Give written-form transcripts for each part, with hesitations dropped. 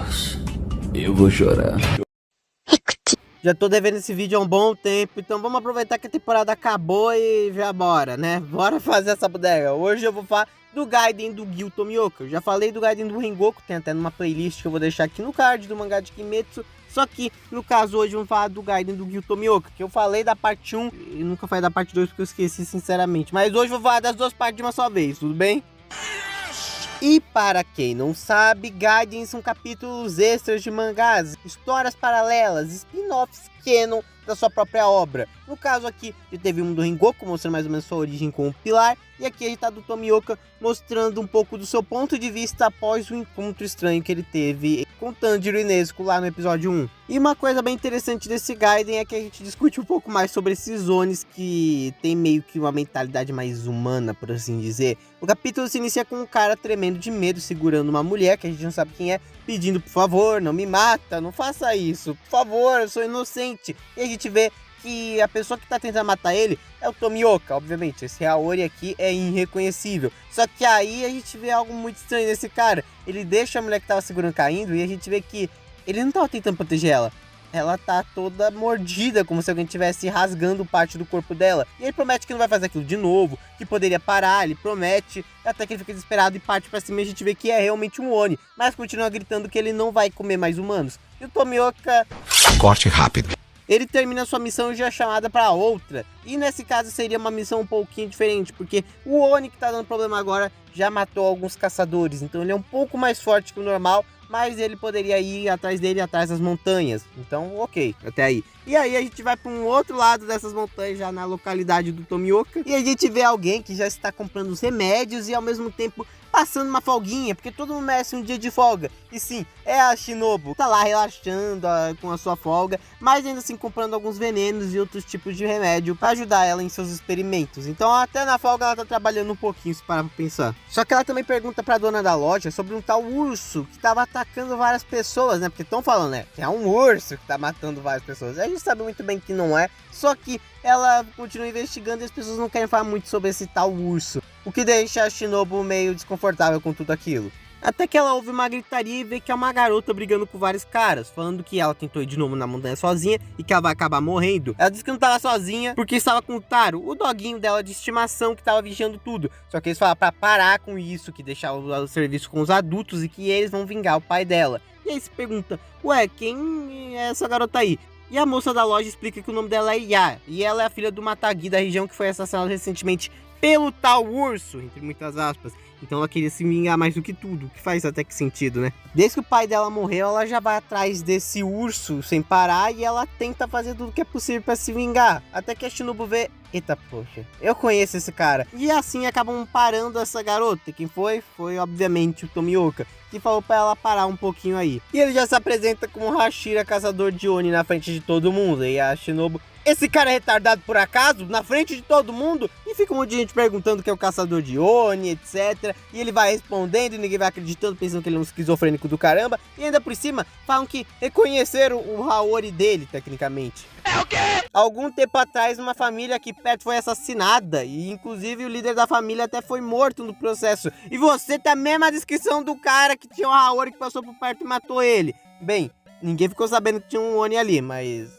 Deus, eu vou chorar. Já tô devendo esse vídeo há um bom tempo, então vamos aproveitar que a temporada acabou e já bora, né? Bora fazer essa bodega. Hoje eu vou falar do Gaiden do Gyu Tomioka. Eu já falei do Gaiden do Rengoku, tem até numa playlist que eu vou deixar aqui no card do mangá de Kimetsu. Só que, no caso, hoje vamos falar do Gaiden do Gyu Tomioka, que eu falei da parte 1 e nunca falei da parte 2 porque eu esqueci, sinceramente. Mas hoje eu vou falar das duas partes de uma só vez, tudo bem? E para quem não sabe, Gaiden são capítulos extras de mangás, histórias paralelas, spin-offs canon da sua própria obra. No caso aqui, já teve um do Rengoku, mostrando mais ou menos sua origem como pilar, e aqui a gente tá do Tomioka, mostrando um pouco do seu ponto de vista após o encontro estranho que ele teve com Tanjiro e Nezuko lá no episódio 1. E uma coisa bem interessante desse Gaiden é que a gente discute um pouco mais sobre esses Onis que tem meio que uma mentalidade mais humana, por assim dizer. O capítulo se inicia com um cara tremendo de medo, segurando uma mulher, que a gente não sabe quem é, pedindo por favor, não me mata, não faça isso, por favor, eu sou inocente. E a gente vê que a pessoa que tá tentando matar ele é o Tomioka, obviamente, esse Haori aqui é irreconhecível. Só que aí a gente vê algo muito estranho nesse cara, ele deixa a mulher que tava segurando caindo e a gente vê que ele não tava tentando proteger ela. Ela tá toda mordida, como se alguém estivesse rasgando parte do corpo dela. E ele promete que não vai fazer aquilo de novo, que poderia parar, ele promete, até que ele fica desesperado e parte pra cima e a gente vê que é realmente um Oni. Mas continua gritando que ele não vai comer mais humanos. E o Tomioka... Corte rápido. Ele termina sua missão e já é chamada para outra. E nesse caso seria uma missão um pouquinho diferente, porque o Oni que tá dando problema agora já matou alguns caçadores. Então ele é um pouco mais forte que o normal, mas ele poderia ir atrás dele, atrás das montanhas. Então, ok, até aí. E aí a gente vai para um outro lado dessas montanhas, já na localidade do Tomioka. E a gente vê alguém que já está comprando os remédios e ao mesmo tempo passando uma folguinha, porque todo mundo merece um dia de folga. E sim, é a Shinobu. Tá lá relaxando com a sua folga, mas ainda assim comprando alguns venenos e outros tipos de remédio para ajudar ela em seus experimentos. Então até na folga ela tá trabalhando um pouquinho, se parar pra pensar. Só que ela também pergunta pra dona da loja sobre um tal urso que tava atacando várias pessoas, né? Porque estão falando, né? Que é um urso que tá matando várias pessoas. A gente sabe muito bem que não é. Só que ela continua investigando e as pessoas não querem falar muito sobre esse tal urso. O que deixa a Shinobu meio desconfortável com tudo aquilo. Até que ela ouve uma gritaria e vê que é uma garota brigando com vários caras, falando que ela tentou ir de novo na montanha sozinha e que ela vai acabar morrendo. Ela disse que não estava sozinha porque estava com o Taro, o doguinho dela de estimação que estava vigiando tudo. Só que eles falaram pra parar com isso, que deixar o serviço com os adultos e que eles vão vingar o pai dela. E aí se pergunta, ué, quem é essa garota aí? E a moça da loja explica que o nome dela é Ya, e ela é a filha do Matagi da região que foi assassinado recentemente pelo tal urso, entre muitas aspas. Então ela queria se vingar mais do que tudo, que faz até que sentido, né? Desde que o pai dela morreu, ela já vai atrás desse urso sem parar e ela tenta fazer tudo que é possível pra se vingar. Até que a Shinobu vê, eita poxa, eu conheço esse cara. E assim acabam parando essa garota. E quem foi? Foi obviamente o Tomioka, que falou pra ela parar um pouquinho aí. E ele já se apresenta como Hashira, caçador de Oni, na frente de todo mundo. E a Shinobu, esse cara é retardado por acaso? Na frente de todo mundo? E fica um monte de gente perguntando que é o caçador de Oni, etc. E ele vai respondendo e ninguém vai acreditando, pensando que ele é um esquizofrênico do caramba. E ainda por cima, falam que reconheceram o Haori dele, tecnicamente. É o quê? Algum tempo atrás, uma família aqui perto foi assassinada. E inclusive o líder da família até foi morto no processo. E você tem a mesma descrição do cara que tinha o Haori que passou por perto e matou ele. Bem, ninguém ficou sabendo que tinha um Oni ali, mas...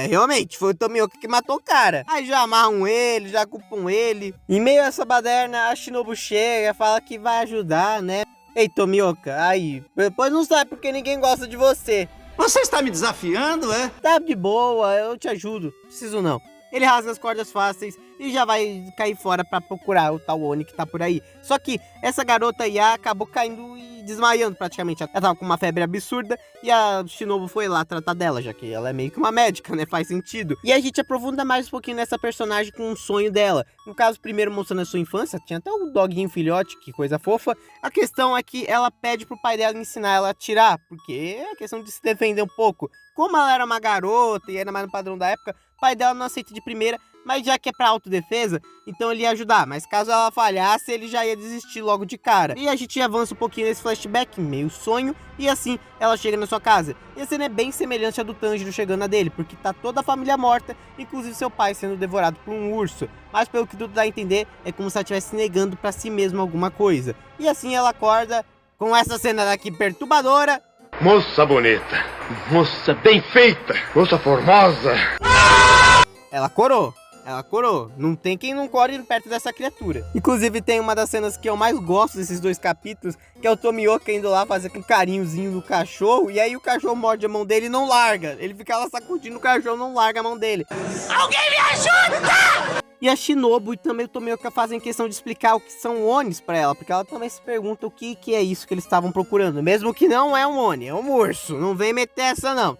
realmente, foi o Tomioka que matou o cara. Aí já amarram ele, já culpam ele. Em meio a essa baderna, a Shinobu chega, fala que vai ajudar, né? Ei, Tomioka, aí, depois não sabe porque ninguém gosta de você. Você está me desafiando, é? Tá de boa, eu te ajudo. Preciso não. Ele rasga as cordas fáceis e já vai cair fora pra procurar o tal Oni que tá por aí. Só que essa garota Ya acabou caindo e desmaiando praticamente. Ela tava com uma febre absurda e a Shinobu foi lá tratar dela, já que ela é meio que uma médica, né? Faz sentido. E a gente aprofunda mais um pouquinho nessa personagem com um sonho dela. No caso, primeiro mostrando a sua infância, tinha até um doguinho filhote, que coisa fofa. A questão é que ela pede pro pai dela ensinar ela a atirar, porque é a questão de se defender um pouco. Como ela era uma garota e era mais no padrão da época, o pai dela não aceita de primeira, mas já que é pra autodefesa, então ele ia ajudar. Mas caso ela falhasse, ele já ia desistir logo de cara. E a gente avança um pouquinho nesse flashback, meio sonho, e assim ela chega na sua casa. E a cena é bem semelhante à do Tanjiro chegando na dele, porque tá toda a família morta, inclusive seu pai sendo devorado por um urso. Mas pelo que tudo dá a entender, é como se ela estivesse negando pra si mesma alguma coisa. E assim ela acorda com essa cena daqui perturbadora. Moça bonita, moça bem feita, moça formosa. Ela corou. Ela corou. Não tem quem não core perto dessa criatura. Inclusive, tem uma das cenas que eu mais gosto desses 2 capítulos, que é o Tomioka indo lá fazer aquele carinhozinho no cachorro, e aí o cachorro morde a mão dele e não larga. Ele fica lá sacudindo o cachorro, não larga a mão dele. Alguém me ajuda! E a Shinobu e também o Tomioka fazem questão de explicar o que são Onis pra ela, porque ela também se pergunta o que é isso que eles estavam procurando. Mesmo que não é um Oni, é um urso. Não vem meter essa não.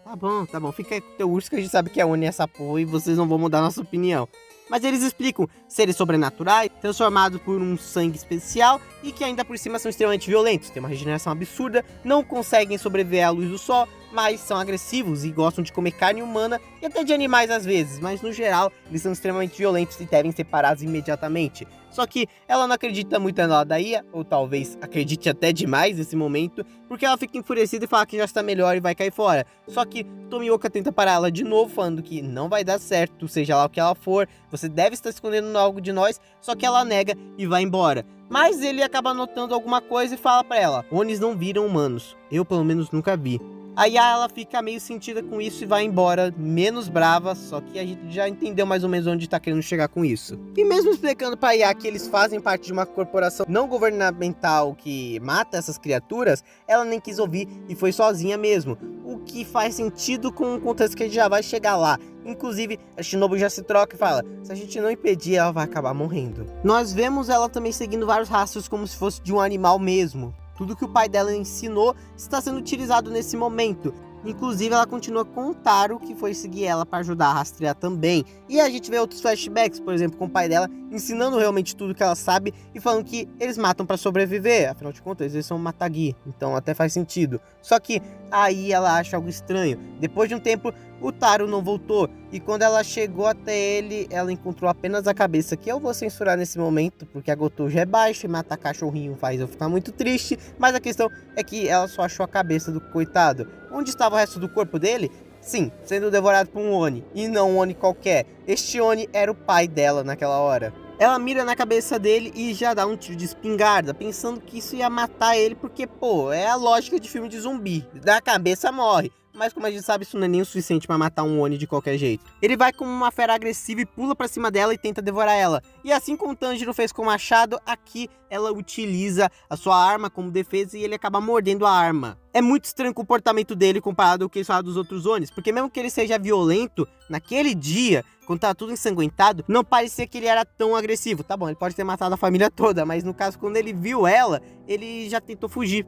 Tá bom, fica aí com o teu urso que a gente sabe que é Oni essa porra e vocês não vão mudar nossa opinião. Mas eles explicam seres sobrenaturais, transformados por um sangue especial e que ainda por cima são extremamente violentos, têm uma regeneração absurda, não conseguem sobreviver à luz do sol, mas são agressivos e gostam de comer carne humana e até de animais às vezes, mas no geral eles são extremamente violentos e devem ser parados imediatamente. Só que ela não acredita muito na Daia, ou talvez acredite até demais nesse momento, porque ela fica enfurecida e fala que já está melhor e vai cair fora. Só que Tomioka tenta parar ela de novo, falando que não vai dar certo, seja lá o que ela for, você deve estar escondendo algo de nós, só que ela nega e vai embora. Mas ele acaba notando alguma coisa e fala pra ela: Onis não viram humanos, eu pelo menos nunca vi. Aí ela fica meio sentida com isso e vai embora, menos brava, só que a gente já entendeu mais ou menos onde tá querendo chegar com isso. E mesmo explicando pra Aya que eles fazem parte de uma corporação não governamental que mata essas criaturas, ela nem quis ouvir e foi sozinha mesmo, o que faz sentido com o contexto que a gente já vai chegar lá. Inclusive, a Shinobu já se troca e fala: se a gente não impedir, ela vai acabar morrendo. Nós vemos ela também seguindo vários rastros como se fosse de um animal mesmo. Tudo que o pai dela ensinou está sendo utilizado nesse momento. Inclusive, ela continua com o Taro, que foi seguir ela para ajudar a rastrear também. E a gente vê outros flashbacks, por exemplo, com o pai dela ensinando realmente tudo que ela sabe e falando que eles matam para sobreviver. Afinal de contas, eles são Matagi, então até faz sentido. Só que aí ela acha algo estranho. Depois de um tempo, o Taro não voltou. E quando ela chegou até ele, ela encontrou apenas a cabeça, que eu vou censurar nesse momento, porque a Gotou já é baixa e matar cachorrinho faz eu ficar muito triste. Mas a questão é que ela só achou a cabeça do coitado. Onde estava o resto do corpo dele? Sim, sendo devorado por um Oni. E não um Oni qualquer. Este Oni era o pai dela naquela hora. Ela mira na cabeça dele e já dá um tiro de espingarda, pensando que isso ia matar ele, porque, pô, é a lógica de filme de zumbi. Da cabeça morre. Mas como a gente sabe, isso não é nem o suficiente pra matar um Oni de qualquer jeito. Ele vai como uma fera agressiva e pula pra cima dela e tenta devorar ela. E assim como o Tanjiro fez com o machado, aqui ela utiliza a sua arma como defesa e ele acaba mordendo a arma. É muito estranho o comportamento dele comparado ao que ele fala dos outros Onis, porque mesmo que ele seja violento, naquele dia, quando tava tudo ensanguentado, não parecia que ele era tão agressivo. Tá bom, ele pode ter matado a família toda, mas no caso, quando ele viu ela, ele já tentou fugir.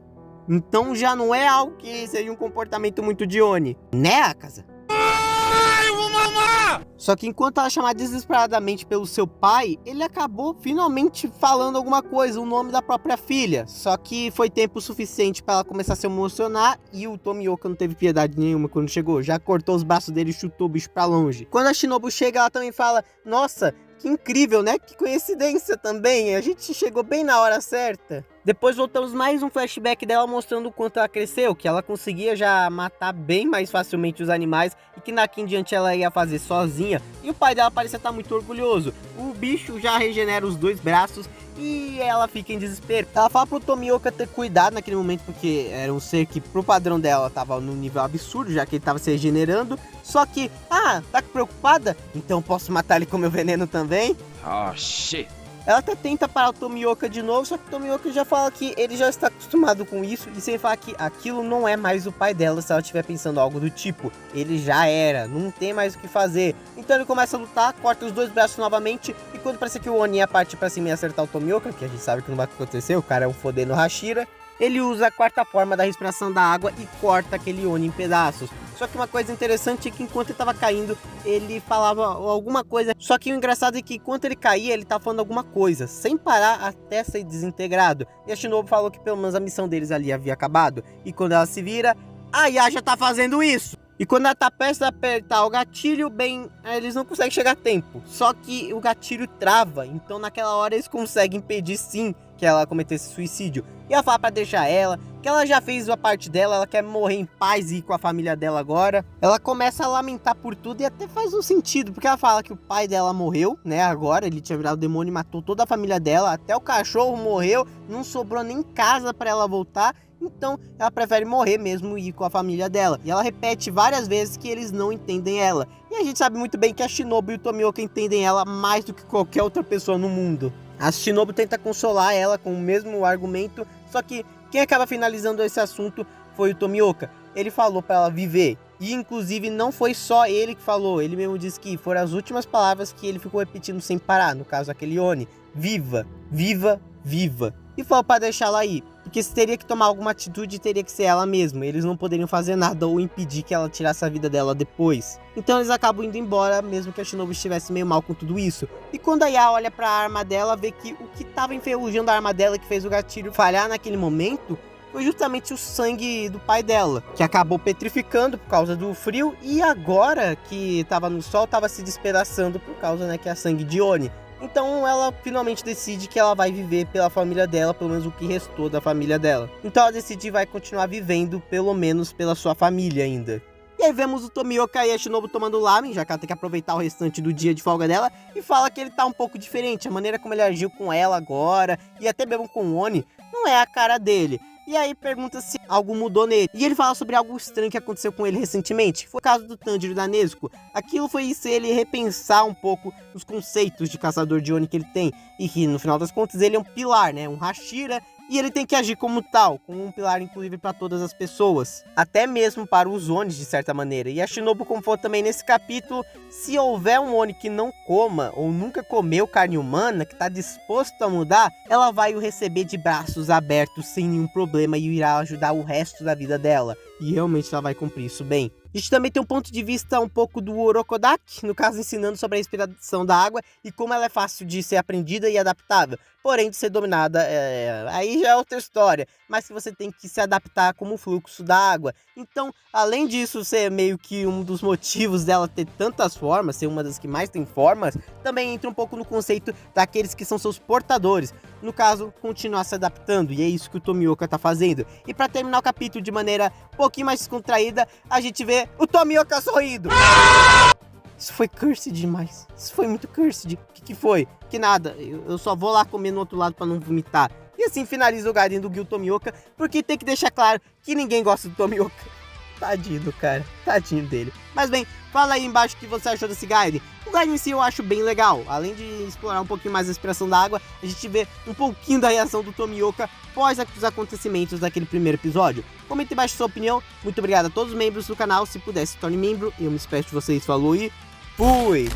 Então já não é algo que seja um comportamento muito de Oni, né, Akaza? Só que enquanto ela chamava desesperadamente pelo seu pai, ele acabou finalmente falando alguma coisa, o nome da própria filha. Só que foi tempo suficiente para ela começar a se emocionar e o Tomioka não teve piedade nenhuma quando chegou. Já cortou os braços dele e chutou o bicho pra longe. Quando a Shinobu chega, ela também fala: nossa, que incrível, né? Que coincidência também, a gente chegou bem na hora certa. Depois voltamos mais um flashback dela mostrando o quanto ela cresceu, que ela conseguia já matar bem mais facilmente os animais e que daqui em diante ela ia fazer sozinha. E o pai dela parecia estar muito orgulhoso. O bicho já regenera os 2 braços e ela fica em desespero. Ela fala pro Tomioka ter cuidado naquele momento, porque era um ser que pro padrão dela tava num nível absurdo, já que ele tava se regenerando. Só que, tá preocupada? Então posso matar ele com meu veneno também? Oh, shit. Ela até tenta parar o Tomioka de novo, só que o Tomioka já fala que ele já está acostumado com isso e sem falar que aquilo não é mais o pai dela se ela estiver pensando algo do tipo. Ele já era, não tem mais o que fazer. Então ele começa a lutar, corta os 2 braços novamente e quando parece que o Oni ia partir pra cima e acertar o Tomioka, que a gente sabe que não vai acontecer, o cara é um fodendo Hashira, ele usa a 4ª forma da respiração da água e corta aquele Oni em pedaços. Só que uma coisa interessante é que enquanto ele tava caindo, ele falava alguma coisa. Só que o engraçado é que enquanto ele caía, ele tava falando alguma coisa, sem parar até ser desintegrado. E a Shinobu falou que pelo menos a missão deles ali havia acabado. E quando ela se vira, a Yasha tá fazendo isso. E quando ela tá prestes a apertar o gatilho, bem, eles não conseguem chegar a tempo. Só que o gatilho trava, então naquela hora eles conseguem impedir sim que ela cometesse suicídio. E ela fala pra deixar ela, que ela já fez a parte dela, ela quer morrer em paz e ir com a família dela agora. Ela começa a lamentar por tudo e até faz um sentido, porque ela fala que o pai dela morreu, né, agora, ele tinha virado demônio e matou toda a família dela, até o cachorro morreu, não sobrou nem casa pra ela voltar. Então ela prefere morrer mesmo e ir com a família dela. E ela repete várias vezes que eles não entendem ela. E a gente sabe muito bem que a Shinobu e o Tomioka entendem ela mais do que qualquer outra pessoa no mundo. A Shinobu tenta consolar ela com o mesmo argumento, só que quem acaba finalizando esse assunto foi o Tomioka. Ele falou para ela viver. E inclusive não foi só ele que falou, ele mesmo disse que foram as últimas palavras que ele ficou repetindo sem parar, no caso aquele Oni. Viva, viva, viva. E falou para deixar ela ir, porque se teria que tomar alguma atitude, teria que ser ela mesma. Eles não poderiam fazer nada ou impedir que ela tirasse a vida dela depois. Então eles acabam indo embora, mesmo que a Shinobu estivesse meio mal com tudo isso. E quando a Yaha olha para a arma dela, vê que o que estava enferrujando a arma dela, que fez o gatilho falhar naquele momento, foi justamente o sangue do pai dela, que acabou petrificando por causa do frio, e agora que estava no sol, estava se despedaçando por causa, né, que é sangue de Oni. Então ela finalmente decide que ela vai viver pela família dela, pelo menos o que restou da família dela. Então ela decide que vai continuar vivendo, pelo menos pela sua família ainda. E aí vemos o Tomioka e a Shinobu tomando lamen, já que ela tem que aproveitar o restante do dia de folga dela, e fala que ele tá um pouco diferente, a maneira como ele agiu com ela agora, e até mesmo com o Oni, não é a cara dele. E aí pergunta se algo mudou nele. E ele fala sobre algo estranho que aconteceu com ele recentemente. Foi o caso do Tanjiro e da Nezuko. Aquilo foi se ele repensar um pouco os conceitos de caçador de Oni que ele tem. E que no final das contas ele é um pilar, né? Um Hashira. E ele tem que agir como tal, como um pilar inclusive para todas as pessoas, até mesmo para os Onis de certa maneira. E a Shinobu conforta também nesse capítulo, se houver um Oni que não coma ou nunca comeu carne humana, que está disposto a mudar, ela vai o receber de braços abertos sem nenhum problema e irá ajudar o resto da vida dela. E realmente ela vai cumprir isso bem. A gente também tem um ponto de vista um pouco do Orokodaki, no caso ensinando sobre a respiração da água e como ela é fácil de ser aprendida e adaptável, porém de ser dominada, aí já é outra história, mas que você tem que se adaptar como o fluxo da água. Então, além disso ser meio que um dos motivos dela ter tantas formas, ser uma das que mais tem formas, também entra um pouco no conceito daqueles que são seus portadores, no caso, continuar se adaptando, e é isso que o Tomioka tá fazendo. E para terminar o capítulo de maneira um pouquinho mais descontraída, a gente vê o Tomioka sorrindo. Isso foi cursed demais. Isso foi muito cursed. O que foi? Que nada. Eu só vou lá comer no outro lado pra não vomitar. E assim finaliza o Gaiden do Gyu Tomioka, porque tem que deixar claro que ninguém gosta do Tomioka. Tadinho do cara. Tadinho dele. Mas bem, fala aí embaixo o que você achou desse Gaiden. O Gaiden em si eu acho bem legal. Além de explorar um pouquinho mais a respiração da água, a gente vê um pouquinho da reação do Tomioka após os acontecimentos daquele primeiro episódio. Comente embaixo sua opinião. Muito obrigado a todos os membros do canal. Se puder, se torne membro. Eu me despeço de vocês. Falou e fui!